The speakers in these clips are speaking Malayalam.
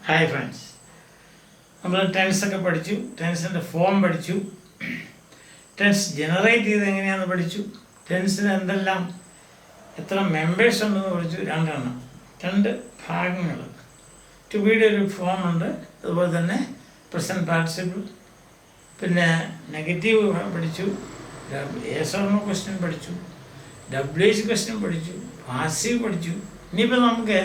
ഹായ് ഫ്രണ്ട്സ്, നമ്മൾ ടെൻസൊക്കെ പഠിച്ചു. ടെൻസിൻ്റെ ഫോം പഠിച്ചു. ടെൻസ് ജനറേറ്റ് ചെയ്ത് എങ്ങനെയാണെന്ന് പഠിച്ചു. ടെൻസിന് എന്തെല്ലാം എത്ര മെമ്പേഴ്സ് ഉണ്ടെന്ന് പഠിച്ചു. രണ്ട് ഭാഗങ്ങൾ. ടു ബിയുടെ ഒരു ഫോം ഉണ്ട്, അതുപോലെ തന്നെ പ്രസൻറ്റ് പാർട്ടിസിപ്പിൾ, പിന്നെ നെഗറ്റീവ് പഠിച്ചു, യെസ് ഓർ നോ ക്വസ്റ്റ്യൻ പഠിച്ചു, WH ക്വസ്റ്റ്യൻ പഠിച്ചു, പാസീവ് പഠിച്ചു. ഇനിയിപ്പോൾ നമുക്ക്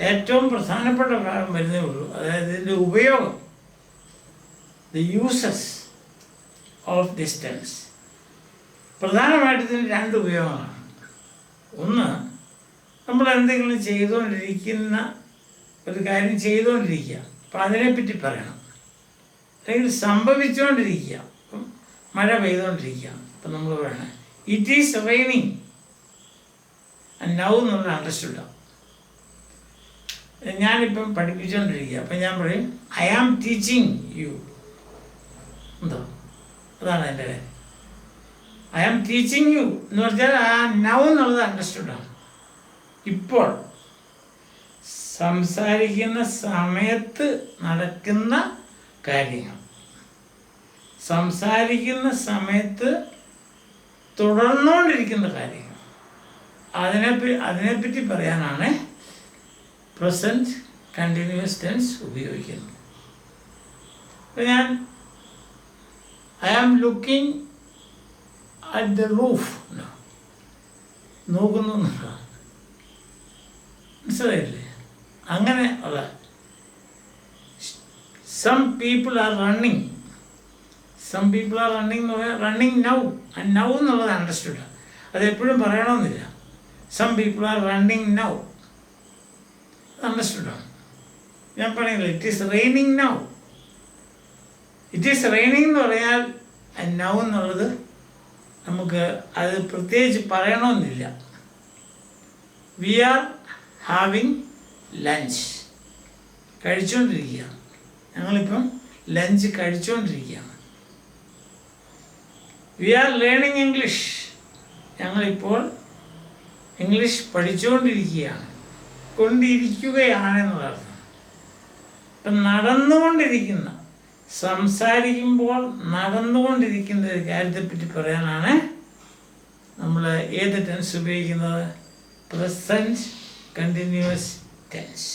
ഏറ്റവും പ്രധാനപ്പെട്ട ഭാഗം വരുന്നേ ഉള്ളൂ, അതായത് ഇതിൻ്റെ ഉപയോഗം, the uses of this tense. പ്രധാനമായിട്ട് ഇതിന് രണ്ട് ഉപയോഗങ്ങളാണ്. ഒന്ന്, നമ്മൾ എന്തെങ്കിലും ചെയ്തുകൊണ്ടിരിക്കുന്ന ഒരു കാര്യം ചെയ്തുകൊണ്ടിരിക്കുക, അപ്പം അതിനെപ്പറ്റി പറയണം. അല്ലെങ്കിൽ സംഭവിച്ചുകൊണ്ടിരിക്കുക, ഇപ്പം മഴ പെയ്തുകൊണ്ടിരിക്കുക, അപ്പം നമ്മൾ പറയണം ഇറ്റ് ഈസ് റെയിനിങ് നൗ എന്നുള്ള അണ്ടർസ്റ്റുഡാണ്. ഞാനിപ്പം പഠിപ്പിച്ചുകൊണ്ടിരിക്കുക, അപ്പം ഞാൻ പറയും ഐ ആം ടീച്ചിങ് യു. എന്തോ അതാണ് എൻ്റെ കാര്യം. ഐ ആം ടീച്ചിങ് യു എന്ന് പറഞ്ഞാൽ ആ നൗ എന്നുള്ളത് അണ്ടർസ്റ്റുഡാണ്. ഇപ്പോൾ സംസാരിക്കുന്ന സമയത്ത് നടക്കുന്ന കാര്യങ്ങൾ, സംസാരിക്കുന്ന സമയത്ത് തുടർന്നുകൊണ്ടിരിക്കുന്ന കാര്യങ്ങൾ, അതിനെപ്പറ്റി പറയാനാണ് പ്രസൻറ്റ് കണ്ടിന്യൂസ് ടെൻസ് ഉപയോഗിക്കുന്നത്. അപ്പോൾ ഞാൻ I am looking at the roof, നോക്കുന്നു എന്നുള്ളതാണ്. മനസ്സിലായില്ലേ? അങ്ങനെ ഉള്ള some people are running. Some people are running എന്ന് പറയാൻ റണ്ണിങ് നൗ. നൗ എന്നുള്ളത് അണ്ടർസ്റ്റുഡാണ്, അതെപ്പോഴും പറയണമെന്നില്ല. Some people are running now അണ്ടർസ്റ്റുഡാണ്. ഞാൻ പറയുന്നില്ല it is raining now. It is raining എന്ന് പറഞ്ഞാൽ നൗ എന്നുള്ളത് നമുക്ക് അത് പ്രത്യേകിച്ച് പറയണമെന്നില്ല. വി ആർ ഹാവിങ് ലഞ്ച്, കഴിച്ചുകൊണ്ടിരിക്കുകയാണ്. ഞങ്ങളിപ്പം ലഞ്ച് കഴിച്ചുകൊണ്ടിരിക്കുകയാണ്. വി ആർ ലേണിംഗ് ഇംഗ്ലീഷ്, ഞങ്ങളിപ്പോൾ ഇംഗ്ലീഷ് പഠിച്ചുകൊണ്ടിരിക്കുകയാണ്. കൊണ്ടിരിക്കുകയാണെന്നുള്ളത് ഇപ്പം നടന്നുകൊണ്ടിരിക്കുന്ന, സംസാരിക്കുമ്പോൾ നടന്നുകൊണ്ടിരിക്കുന്ന ഒരു കാര്യത്തെപ്പറ്റി പറയാനാണ് നമ്മൾ ഏത് ടെൻസ് ഉപയോഗിക്കുന്നത്? Present continuous tense.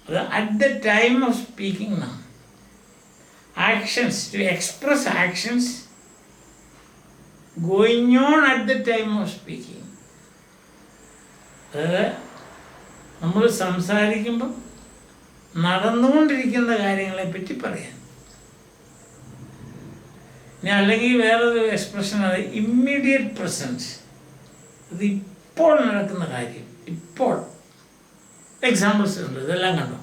അത് at the time of speaking നാം. Actions, to express actions going on at the time of speaking. അതായത് നമ്മൾ സംസാരിക്കുമ്പം നടന്നുകൊണ്ടിരിക്കുന്ന കാര്യങ്ങളെ പറ്റി പറയാൻ. ഇനി അല്ലെങ്കിൽ വേറൊരു എക്സ്പ്രഷൻ, അത് ഇമ്മീഡിയറ്റ് പ്രസൻസ്, അത് ഇപ്പോൾ നടക്കുന്ന കാര്യം. ഇപ്പോൾ എക്സാമ്പിൾസ് ഉണ്ട്, ഇതെല്ലാം കണ്ടോ.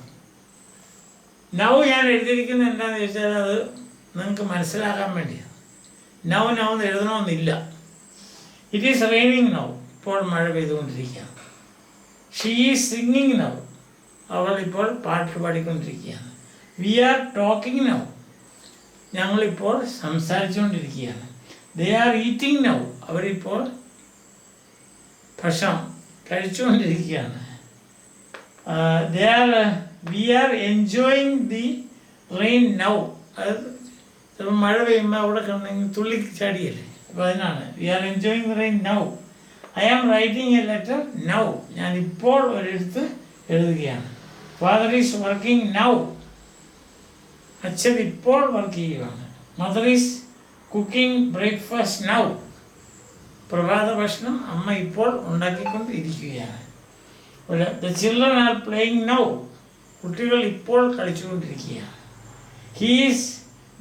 നൗ ഞാൻ എഴുതിയിരിക്കുന്നത് എന്താണെന്ന് ചോദിച്ചാൽ അത് നിങ്ങൾക്ക് മനസ്സിലാക്കാൻ വേണ്ടിയാണ്. നൗ എന്ന് എഴുതണമെന്നില്ല. ഇറ്റ് ഈസ് റെയിനിങ് നൗ, ഇപ്പോൾ മഴ പെയ്തുകൊണ്ടിരിക്കുകയാണ്. ഷീ ഈസ് സിംഗിങ് നൗ, അവൾ ഇപ്പോൾ പാട്ട് പാടിക്കൊണ്ടിരിക്കുകയാണ്. വി ആർ ടോക്കിംഗ് നൗ, ഞങ്ങളിപ്പോൾ സംസാരിച്ചുകൊണ്ടിരിക്കുകയാണ്. ദേ ആർ ഈറ്റിംഗ് നൗ, അവരിപ്പോൾ ഭക്ഷണം കഴിച്ചുകൊണ്ടിരിക്കുകയാണ്. We are enjoying the rain now, അത് ചിലപ്പോൾ മഴ പെയ്യുമ്പോൾ അവിടെ കിടന്നെങ്കിൽ തുള്ളി ചാടിയല്ലേ, അപ്പോൾ അതിനാണ് we are enjoying the rain now. I am writing a letter now, ഞാൻ ഇപ്പോൾ ഒരെഴുത്ത് എഴുതുകയാണ്. ഫാദർ ഈസ് വർക്കിംഗ് നൗ, അച്ഛൻ ഇപ്പോൾ വർക്ക് ചെയ്യുകയാണ്. Mother is cooking breakfast now, പ്രഭാത ഭക്ഷണം അമ്മ ഇപ്പോൾ ഉണ്ടാക്കിക്കൊണ്ട് ഇരിക്കുകയാണ്. The children are playing now, കുട്ടികൾ ഇപ്പോൾ കളിച്ചുകൊണ്ടിരിക്കുകയാണ്. He is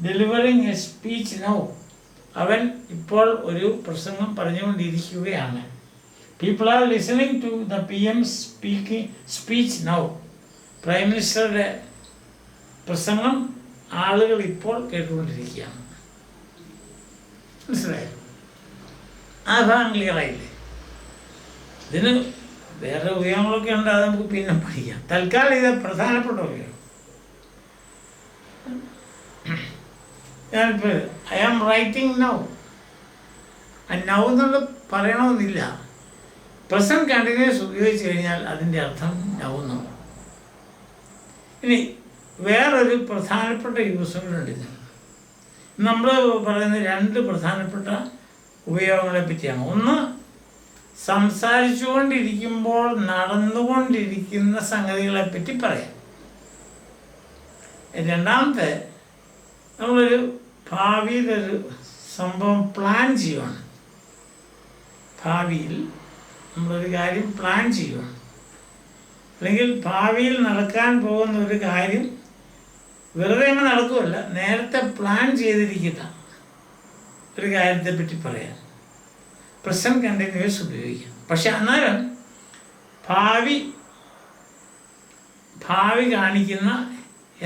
delivering a speech now, അവൻ ഇപ്പോൾ ഒരു പ്രസംഗം പറഞ്ഞുകൊണ്ടിരിക്കുകയാണ്. People are listening to the PM speech now, prime മിനിസ്റ്ററുടെ പ്രസംഗം ആളുകൾ ഇപ്പോൾ കേട്ടുകൊണ്ടിരിക്കുകയാണ്. മനസ്സിലായോ? ആ ഭാഗം ക്ലിയർ ആയില്ലേ? ഇതിന് വേറെ ഉപയോഗങ്ങളൊക്കെ ഉണ്ട്, അത് നമുക്ക് പിന്നെ പഠിക്കാം. തൽക്കാലം ഇത് പ്രധാനപ്പെട്ട ഉപയോഗം. ഞാനിപ്പോൾ I am writing now, now എന്നുള്ളത് പറയണമെന്നില്ല. പ്രസൻറ്റ് കണ്ടിന്യൂസ് ഉപയോഗിച്ച് കഴിഞ്ഞാൽ അതിൻ്റെ അർത്ഥം നൗ എന്നാണ്. ഇനി വേറൊരു പ്രധാനപ്പെട്ട യൂസും കൂടെ ഉണ്ട് ഇതിന്. നമ്മൾ പറയുന്ന രണ്ട് പ്രധാനപ്പെട്ട ഉപയോഗങ്ങളെ പറ്റിയാണ്. ഒന്ന്, സംസാരിച്ചുകൊണ്ടിരിക്കുമ്പോൾ നടന്നുകൊണ്ടിരിക്കുന്ന സംഗതികളെപ്പറ്റി പറയാം. രണ്ടാമത്തെ, നമ്മളൊരു ഭാവിയിലൊരു സംഭവം പ്ലാൻ ചെയ്യുവാണ്. ഭാവിയിൽ നമ്മളൊരു കാര്യം പ്ലാൻ ചെയ്യുവാണ്, അല്ലെങ്കിൽ ഭാവിയിൽ നടക്കാൻ പോകുന്ന ഒരു കാര്യം വെറുതെ അങ്ങ് നടക്കുമല്ല, നേരത്തെ പ്ലാൻ ചെയ്തിരിക്കുന്ന ഒരു കാര്യത്തെപ്പറ്റി പറയാം. പ്രസൻറ്റ് കണ്ടിന്യൂസ് ഉപയോഗിക്കാം. പക്ഷെ അന്നേരം ഭാവി കാണിക്കുന്ന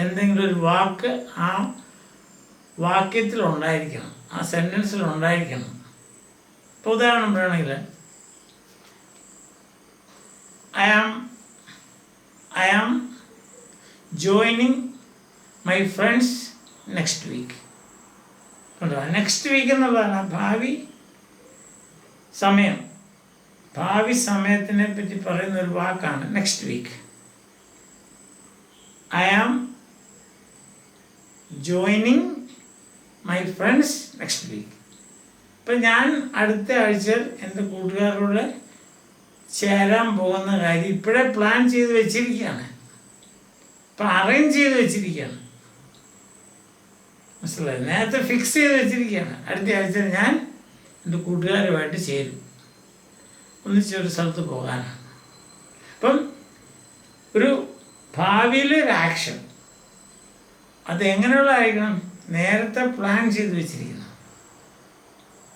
എന്തെങ്കിലും ഒരു വാക്ക് ആ വാക്യത്തിലുണ്ടായിരിക്കണം, ആ സെൻറ്റൻസിലുണ്ടായിരിക്കണം. ഇപ്പോൾ ഉദാഹരണം പറയണമെങ്കിൽ, I am joining my friends next week. Next week എന്നുള്ളതാണ് ഭാവി സമയം. ഭാവി സമയത്തിനെ പറ്റി പറയുന്ന ഒരു വാക്കാണ് next week. I am joining my friends next week. ഇപ്പം ഞാൻ അടുത്ത ആഴ്ച എൻ്റെ കൂട്ടുകാരോട് ചേരാൻ പോകുന്ന കാര്യം ഇപ്പോഴേ പ്ലാൻ ചെയ്ത് വെച്ചിരിക്കുകയാണ്, ഇപ്പം അറേഞ്ച് ചെയ്ത് വെച്ചിരിക്കുകയാണ്. മനസ്സിലായി? നേരത്തെ ഫിക്സ് ചെയ്ത് വെച്ചിരിക്കുകയാണ്. അടുത്ത ആഴ്ച ഞാൻ എൻ്റെ കൂട്ടുകാരുമായിട്ട് ചേരും, ഒന്നിച്ചൊരു സ്ഥലത്ത് പോകാനാണ്. അപ്പം ഒരു ഭാവിയിലൊരു ആക്ഷൻ അത് എങ്ങനെയുള്ളതായിരിക്കണം? നേരത്തെ പ്ലാൻ ചെയ്ത് വെച്ചിരിക്കണം.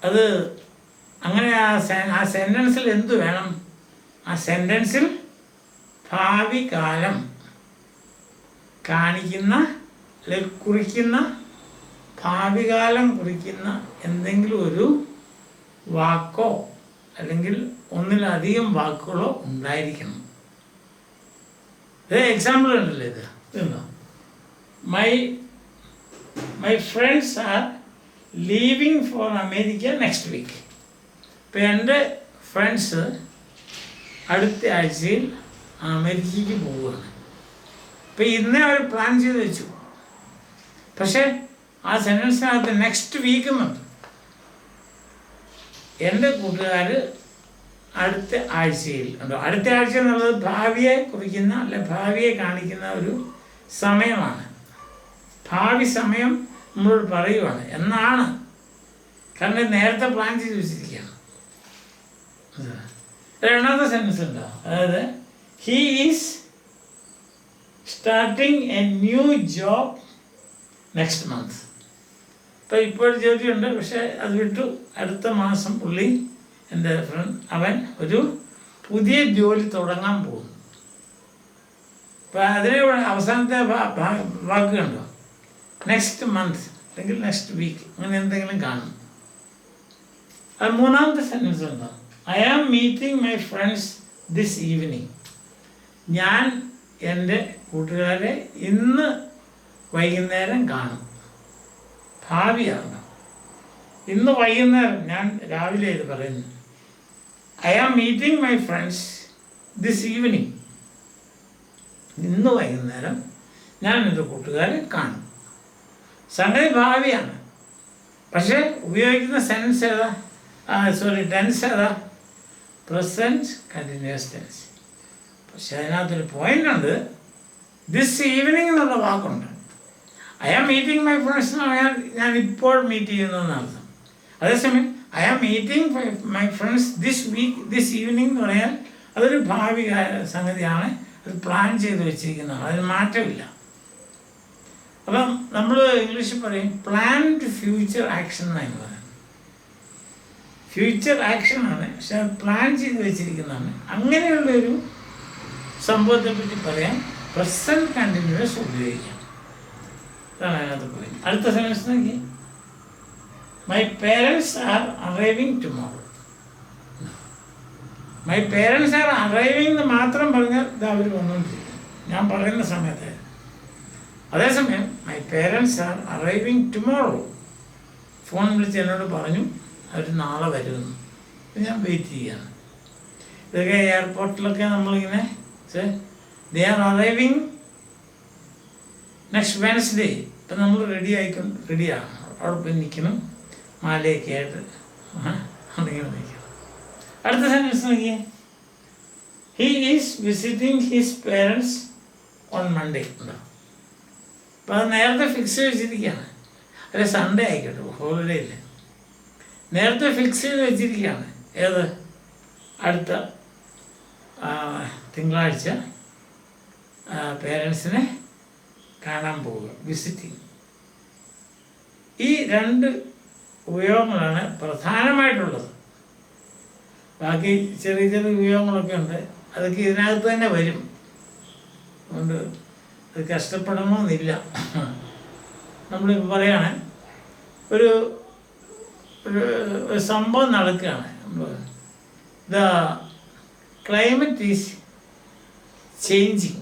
അത് അങ്ങനെ ആ സെൻറ്റൻസിൽ എന്തു വേണം? ആ സെൻറ്റൻസിൽ ഭാവി കാലം കാണിക്കുന്ന അല്ലെങ്കിൽ കുറിക്കുന്ന, ഭാവി കാലം കുറിക്കുന്ന എന്തെങ്കിലും ഒരു വാക്കോ അല്ലെങ്കിൽ ഒന്നിലധികം വാക്കുകളോ ഉണ്ടായിരിക്കണം. ഇത് എക്സാമ്പിൾ ഉണ്ടല്ലോ, ഇതുണ്ടോ? My friends are leaving for America next week. ഇപ്പം എൻ്റെ ഫ്രണ്ട്സ് അടുത്ത ആഴ്ചയിൽ അമേരിക്കയ്ക്ക് പോവുകയാണ്. ഇപ്പം ഇന്നേ അവർ പ്ലാൻ ചെയ്ത് വെച്ചു, പക്ഷേ ആ സെൻറ്റൻസിനകത്ത് നെക്സ്റ്റ് വീക്ക് എന്നുണ്ട്. എൻ്റെ കൂട്ടുകാർ അടുത്ത ആഴ്ചയിൽ ഉണ്ടോ? അടുത്ത ആഴ്ച എന്നുള്ളത് ഭാവിയെ കുറിക്കുന്ന അല്ലെ ഭാവിയെ കാണിക്കുന്ന ഒരു സമയമാണ്. ഭാവി സമയം നമ്മളോട് പറയുവാണ് എന്നാണ്, കാരണം നേരത്തെ പ്ലാൻ ചെയ്ത് വെച്ചിരിക്കുകയാണ്. രണ്ടാമത്തെ സെൻറ്റൻസ് ഉണ്ടോ? അതായത് he is starting a new job next month. ഇപ്പോൾ ജോലിയുണ്ട്, പക്ഷേ അത് വിട്ടു. അടുത്ത മാസം പുള്ളി എൻ്റെ ഫ്രണ്ട് അവൻ ഒരു പുതിയ ജോലി തുടങ്ങാൻ പോകുന്നു. അപ്പം അതിനെ അവസാനത്തെ വാക്ക് കണ്ടോ? നെക്സ്റ്റ് മന്ത് അല്ലെങ്കിൽ നെക്സ്റ്റ് വീക്ക്, അങ്ങനെ എന്തെങ്കിലും കാണും. അത് മൂന്നാമത്തെ സെൻറ്റൻസ് ഉണ്ടോ? I am meeting my friends this evening. ഞാൻ എൻ്റെ കൂട്ടുകാരെ ഇന്ന് വൈകുന്നേരം കാണും. ഭാവിയാണ്. ഇന്ന് വൈകുന്നേരം, ഞാൻ രാവിലെ ഇത് പറയുന്നു. I am meeting my friends this evening. ഇന്ന് വൈകുന്നേരം ഞാൻ എൻ്റെ കൂട്ടുകാരെ കാണും. സംഗതി ഭാവിയാണ്, പക്ഷേ ഉപയോഗിക്കുന്ന സെൻസ് ഏതാ? ടെൻസ് ഏതാ? Present continuous tense. പക്ഷെ അതിനകത്തൊരു പോയിൻ്റ് ഉണ്ട്. ദിസ് ഈവനിങ് എന്നുള്ള വാക്കുണ്ട്. I am meeting my friends എന്ന് പറഞ്ഞാൽ ഞാൻ ഇപ്പോൾ മീറ്റ് ചെയ്യുന്നു എന്നർത്ഥം. അതേസമയം I am meeting my friends this week this evening എന്ന് പറഞ്ഞാൽ അതൊരു ഭാവി സംഗതിയാണ്, അത് പ്ലാൻ ചെയ്ത് വെച്ചിരിക്കുന്നതാണ്, അതിന് മാറ്റമില്ല. അപ്പം നമ്മൾ ഇംഗ്ലീഷിൽ പറയും പ്ലാൻഡ് ഫ്യൂച്ചർ ആക്ഷൻ എന്നാണ് പറയുന്നത്. ഫ്യൂച്ചർ ആക്ഷനാണ്, പക്ഷെ അത് പ്ലാൻ ചെയ്ത് വെച്ചിരിക്കുന്നതാണ്. അങ്ങനെയുള്ളൊരു സംഭവത്തെപ്പറ്റി പറയാൻ പ്രസൻറ്റ് കണ്ടിന്യൂസ് ഉപയോഗിക്കാം. അതാണ് അതിനകത്ത് പോയി. അടുത്ത സെൻറ്റൻസ് നോക്കി. My parents are arriving tomorrow. My parents are arriving എന്ന് മാത്രം പറഞ്ഞാൽ ഇത് അവർ വന്നുകൊണ്ടിരിക്കും, ഞാൻ പറയുന്ന സമയത്ത്. അതേസമയം my parents are arriving tomorrow, phone വിളിച്ച് എന്നോട് പറഞ്ഞു അവർ നാളെ വരുമെന്ന്. ഞാൻ വെയിറ്റ് ചെയ്യാണ്. ഇതൊക്കെ എയർപോർട്ടിലൊക്കെ നമ്മളിങ്ങനെ they are arriving next Wednesday ഇപ്പം നമ്മൾ റെഡിയാണ് അവിടെ പോയി നിൽക്കണം, മാലയൊക്കെ ആയിട്ട് അങ്ങനെ നിൽക്കണം. അടുത്ത സെൻറ്റൻസ് നോക്കിയേ, he is visiting his parents on Monday. ഉണ്ടോ? അപ്പം അത് നേരത്തെ ഫിക്സ് ചെയ്ത് വെച്ചിരിക്കുകയാണ്. അല്ലെ സൺഡേ ആയിക്കോട്ടെ, ഹോളിഡേ ഇല്ല, നേരത്തെ ഫിക്സ് ചെയ്ത് വെച്ചിരിക്കുകയാണ്. ഏത്? അടുത്ത തിങ്കളാഴ്ച പേരൻസിനെ കാണാൻ പോവുക, വിസിറ്റിംഗ്. ഈ രണ്ട് ഉപയോഗങ്ങളാണ് പ്രധാനമായിട്ടുള്ളത്. ബാക്കി ചെറിയ ചെറിയ ഉപയോഗങ്ങളൊക്കെ ഉണ്ട്, അതൊക്കെ ഇതിനകത്ത് തന്നെ വരും. അതുകൊണ്ട് അത് കഷ്ടപ്പെടണമെന്നില്ല. നമ്മളിപ്പോൾ പറയുകയാണ്, ഒരു സംഭവം നടക്കുകയാണ്. The climate is changing.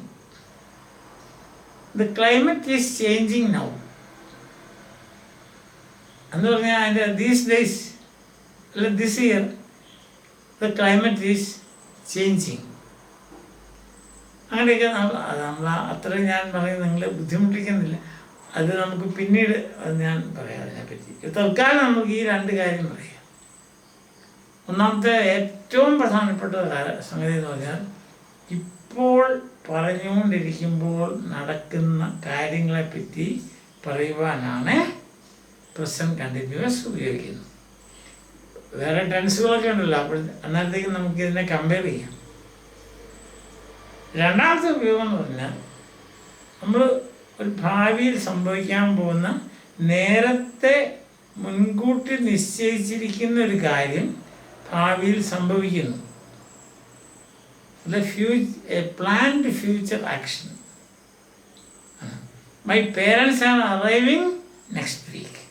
The climate is changing now എന്ന് പറഞ്ഞാൽ അതിൻ്റെ ദീസ് ഡേയ്സ് അല്ല this year the climate is changing. അങ്ങനെയൊക്കെ നമ്മൾ അത്രയും ഞാൻ പറയും, നിങ്ങളെ ബുദ്ധിമുട്ടിക്കുന്നില്ല. അത് നമുക്ക് പിന്നീട് ഞാൻ പറയാം അതിനെപ്പറ്റി. തൽക്കാലം നമുക്ക് ഈ രണ്ട് കാര്യം പറയാം. ഒന്നാമത്തെ ഏറ്റവും പ്രധാനപ്പെട്ട സംഗതി എന്ന് പറഞ്ഞാൽ, ഇപ്പോൾ പറഞ്ഞുകൊണ്ടിരിക്കുമ്പോൾ നടക്കുന്ന കാര്യങ്ങളെപ്പറ്റി പറയുവാനാണ് പ്രസൻറ്റ് കണ്ടിന്യൂസ് ഉപയോഗിക്കുന്നത്. വേറെ ടെൻസുകളൊക്കെ ഉണ്ടല്ലോ, അപ്പോൾ അന്നേരത്തേക്ക് നമുക്കിതിനെ കമ്പയർ ചെയ്യാം. രണ്ടാമത്തെ ഉപയോഗം എന്ന് പറഞ്ഞാൽ, നമ്മൾ ഒരു ഭാവിയിൽ സംഭവിക്കാൻ പോകുന്ന നേരത്തെ മുൻകൂട്ടി നിശ്ചയിച്ചിരിക്കുന്ന ഒരു കാര്യം ഭാവിയിൽ സംഭവിക്കുന്നു. A planned future action. My parents are arriving next week.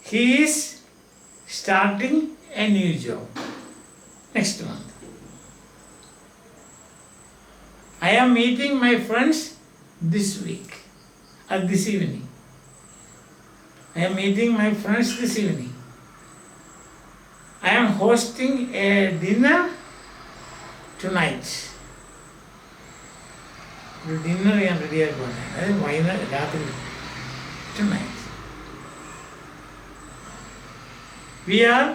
He is starting a new job next month. I am meeting my friends this week or this evening. I am meeting my friends this evening. I am hosting a dinner tonight. Dinner I am ready to go. That is why tonight. We are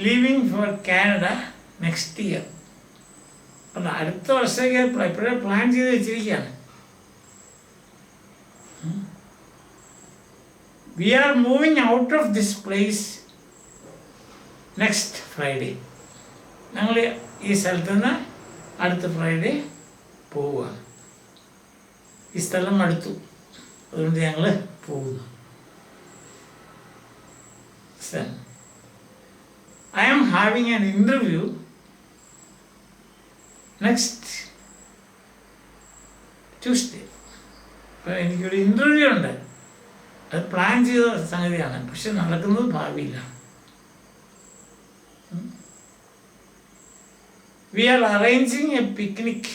leaving for Canada next year. അപ്പം അടുത്ത വർഷത്തേക്ക് ഇപ്പോഴേ പ്ലാൻ ചെയ്ത് വെച്ചിരിക്കുകയാണ്. We are moving out of this place next Friday. ഞങ്ങൾ ഈ സ്ഥലത്തു നിന്ന് അടുത്ത ഫ്രൈഡേ പോവുകയാണ്. ഈ സ്ഥലം അടുത്തു, അതുകൊണ്ട് ഞങ്ങൾ പോകുന്നു. I am having an interview next Tuesday. അപ്പോൾ എനിക്കൊരു ഇൻ്റർവ്യൂ ഉണ്ട്, അത് പ്ലാൻ ചെയ്ത സംഗതിയാണ്, പക്ഷെ നടക്കുന്നത് ഭാവിയിലാണ്. We are arranging a picnic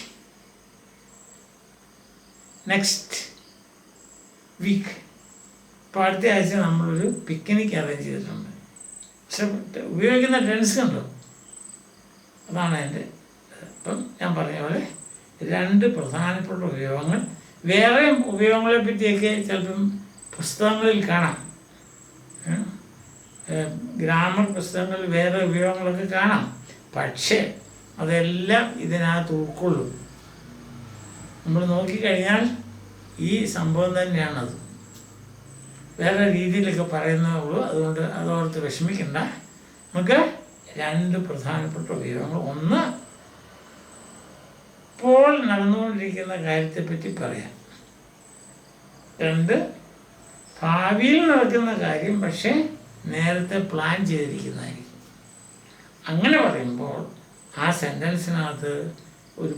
next week. ഇപ്പോൾ അടുത്ത ആഴ്ച നമ്മളൊരു പിക്നിക് അറേഞ്ച് ചെയ്തിട്ടുണ്ട്. പക്ഷെ ഉപയോഗിക്കുന്ന ടെൻസ് കണ്ടോ, അതാണ് എൻ്റെ. അപ്പം ഞാൻ പറഞ്ഞ പോലെ രണ്ട് പ്രധാനപ്പെട്ട ഉപയോഗങ്ങൾ. വേറെ ഉപയോഗങ്ങളെ പറ്റിയൊക്കെ ചിലപ്പം പുസ്തകങ്ങളിൽ കാണാം, ഗ്രാമർ പുസ്തകങ്ങളിൽ വേറെ ഉപയോഗങ്ങളൊക്കെ കാണാം. പക്ഷേ അതെല്ലാം ഇതിനകത്ത് ഉൾക്കൊള്ളും. നമ്മൾ നോക്കിക്കഴിഞ്ഞാൽ ഈ സംഭവം തന്നെയാണത്. വേറെ രീതിയിലൊക്കെ പറയുന്നതേ ഉള്ളൂ. അതുകൊണ്ട് അതോർത്ത് വിഷമിക്കണ്ട. നമുക്ക് രണ്ട് പ്രധാനപ്പെട്ട ഉപയോഗങ്ങൾ, ഒന്ന് ഇപ്പോൾ നടന്നുകൊണ്ടിരിക്കുന്ന കാര്യത്തെപ്പറ്റി പറയാം, രണ്ട് ഭാവിയിൽ നടക്കുന്ന കാര്യം പക്ഷേ നേരത്തെ പ്ലാൻ ചെയ്തിരിക്കുന്നതായിരിക്കും. അങ്ങനെ പറയുമ്പോൾ ആ സെൻറ്റൻസിനകത്ത് ഒരു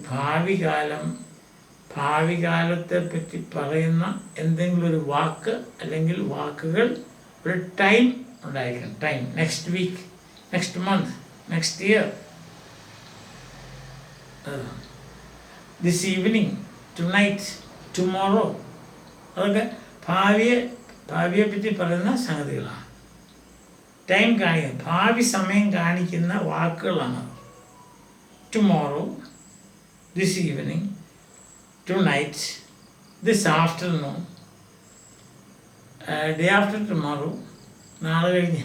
ഭാവി കാലത്തെ പറ്റി പറയുന്ന എന്തെങ്കിലും ഒരു വാക്ക് അല്ലെങ്കിൽ വാക്കുകൾ, ഒരു ടൈം ഉണ്ടായിരിക്കണം. Time, next week, next month, next year, this evening, tonight, tomorrow, അതൊക്കെ ഭാവിയെ പറ്റി പറയുന്ന സംഗതികളാണ്. ടൈം കാണിക്കുന്ന, ഭാവി സമയം കാണിക്കുന്ന വാക്കുകളാണ്. Tomorrow, this evening, tonight, this afternoon, day after tomorrow, നാളെ കഴിഞ്ഞ്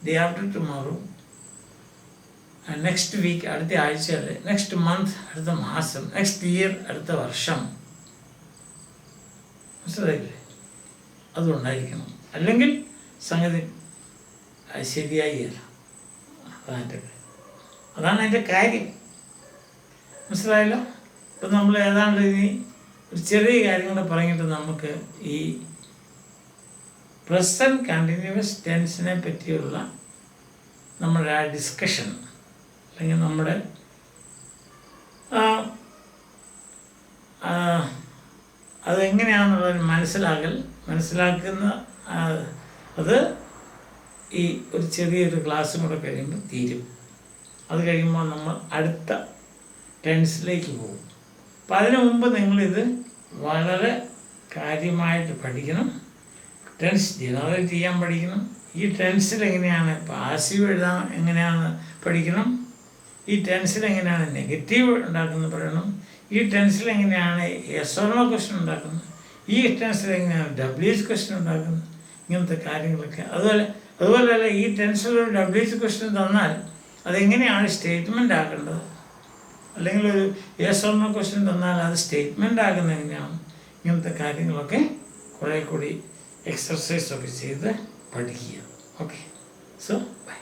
day after tomorrow, next week അടുത്ത ആഴ്ചയിൽ, നെക്സ്റ്റ് മന്ത് അടുത്ത മാസം, നെക്സ്റ്റ് ഇയർ അടുത്ത വർഷം. മനസ്സിലായില്ലേ? അതുണ്ടായിരിക്കണം, അല്ലെങ്കിൽ സംഗതി ശരിയായില്ല. അതാണ് അതിൻ്റെ കാര്യം. മനസ്സിലായല്ലോ? ഇപ്പം നമ്മൾ ഏതാണ്ട് ഇനി ഒരു ചെറിയ കാര്യം കൂടെ പറഞ്ഞിട്ട് നമുക്ക് ഈ പ്രസൻറ്റ് കണ്ടിന്യൂസ് ടെൻസിനെ പറ്റിയുള്ള നമ്മുടെ ആ ഡിസ്കഷൻ, അല്ലെങ്കിൽ നമ്മുടെ അതെങ്ങനെയാണെന്നുള്ളൊരു മനസ്സിലാക്കുന്ന അത് ഈ ഒരു ചെറിയൊരു ക്ലാസ്സും കൂടെ കഴിയുമ്പോൾ തീരും. അത് കഴിയുമ്പോൾ നമ്മൾ അടുത്ത ടെൻസിലേക്ക് പോകും. അപ്പം അതിനു മുമ്പ് നിങ്ങളിത് വളരെ കാര്യമായിട്ട് പഠിക്കണം. ടെൻസ് ജനറേറ്റ് ചെയ്യാൻ പഠിക്കണം. ഈ ടെൻസിൽ എങ്ങനെയാണ് പാസീവ് എഴുതാൻ എങ്ങനെയാണ് പഠിക്കണം. ഈ ടെൻസിൽ എങ്ങനെയാണ് നെഗറ്റീവ് ഉണ്ടാക്കുന്നത് പറയണം. ഈ ടെൻസിൽ എങ്ങനെയാണ് യെസ് ഓർ നോ ക്വസ്റ്റ്യൻ ഉണ്ടാക്കുന്നത്. ഈ ടെൻസിൽ എങ്ങനെയാണ് WH ക്വസ്റ്റ്യൻ ഉണ്ടാക്കുന്നത്. ഇങ്ങനത്തെ കാര്യങ്ങളൊക്കെ. അതുപോലെയല്ല ഈ ടെൻസിലൊരു WH ക്വസ്റ്റ്യൻ തന്നാൽ അതെങ്ങനെയാണ് സ്റ്റേറ്റ്മെൻ്റ് ആക്കേണ്ടത്, അല്ലെങ്കിൽ ഒരു യെസ് ഓർ നോ ക്വസ്റ്റ്യൻ തന്നാൽ അത് സ്റ്റേറ്റ്മെൻ്റ് ആകുന്നത് എങ്ങനെയാണ്. ഇങ്ങനത്തെ കാര്യങ്ങളൊക്കെ കുറേ കൂടി എക്സർസൈസൊക്കെ ചെയ്ത് പഠിക്കുക. Okay, so by.